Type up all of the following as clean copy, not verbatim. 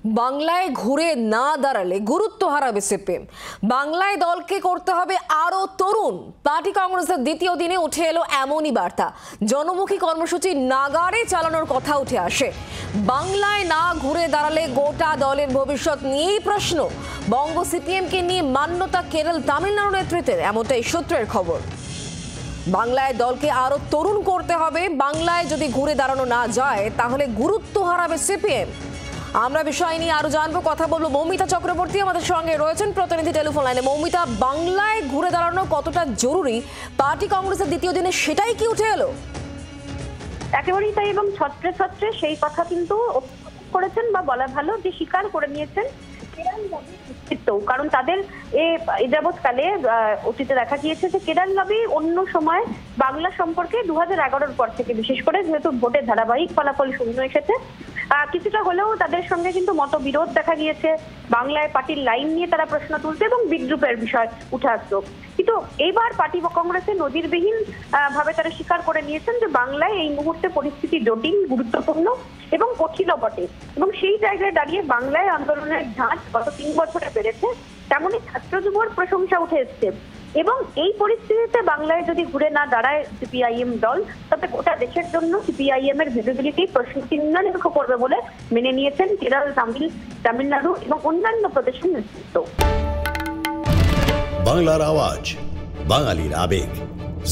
বাংলায় ঘুরে না দাঁড়ালে গুরুত্ব হারাবে সিপিএম। বাংলায় দলকে করতে হবে আরো তরুণ। পার্টি কংগ্রেসের দ্বিতীয় দিনে উঠে এলো এমনই বার্তা। জনমুখী কর্মসূচি নাগারে চালানোর কথা উঠে আসে। বাংলায় না ঘুরে দাঁড়ালে গোটা দলের ভবিষ্যৎ নিয়েই প্রশ্ন। বঙ্গ সিপিএমকে নিয়ে মান্যতা কেরল তামিলনাড়ু নেতৃত্বের, এমনটাই সূত্রের খবর। বাংলায় দলকে আরো তরুণ করতে হবে। বাংলায় যদি ঘুরে দাঁড়ানো না যায় তাহলে গুরুত্ব হারাবে সিপিএম। আমরা বিষয় নিয়ে আরো জানবো, কথা বলবো। মৌমিতা চক্রবর্তী আমাদের সঙ্গে রয়েছেন প্রতিনিধি টেলিফোন লাইনে। মৌমিতা, বাংলায় ঘুরে দাঁড়ানো কতটা জরুরি পার্টি কংগ্রেসের দ্বিতীয় দিনে, সেটাই কি উঠে এলো? একেবারেই তাই, এবং ছত্রে ছত্রে সেই কথা কিন্তু করেছেন বা বলা ভালো যে স্বীকার করে নিয়েছেন কেরান লবির নেতৃত্ব। কারণ তাদের এ যাবৎকালে অতীতে দেখা গিয়েছে যে কেরান লবি অন্য সময় বাংলা সম্পর্কে 2011-র পর থেকে, বিশেষ করে যেহেতু ভোটের ধারাবাহিক ফলাফল শূন্য এসেছে, কিছুটা হলেও তাদের সঙ্গে কিন্তু মতবিরোধ দেখা গিয়েছে। বাংলায় পার্টির লাইন নিয়ে তারা প্রশ্ন তুলছে এবং বিদ্রুপের বিষয় উঠে আসতো। কিন্তু এইবার পার্টি কংগ্রেসের নজিরবিহীন ভাবে তারা স্বীকার করে নিয়েছেন যে বাংলায় এই মুহূর্তে পরিস্থিতি জটিল, গুরুত্বপূর্ণ এবং কঠিনও বটে। এবং সেই জায়গায় দাঁড়িয়ে বাংলায় আন্দোলনের ঝাঁজ গত 3 বছরে বেড়েছে, তেমনই ছাত্র যুবর প্রশংসা উঠে এসছে। এবং এই পরিস্থিতিতে বাংলায় যদি ঘুরে না দাঁড়ায় সিপিআইএম দল, তবে গোটা দেশের জন্য সিপিআইএম এর ভিজিবিলিটি প্রশ্নচিহ্ন লক্ষ্য করবে বলে মেনে নিয়েছেন কেরল, তামিলনাড়ু এবং অন্যান্য প্রদেশের নেতৃত্ব। বাংলার আওয়াজ, বাঙালির আবেগ,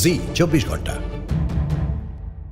জি 24 ঘন্টা।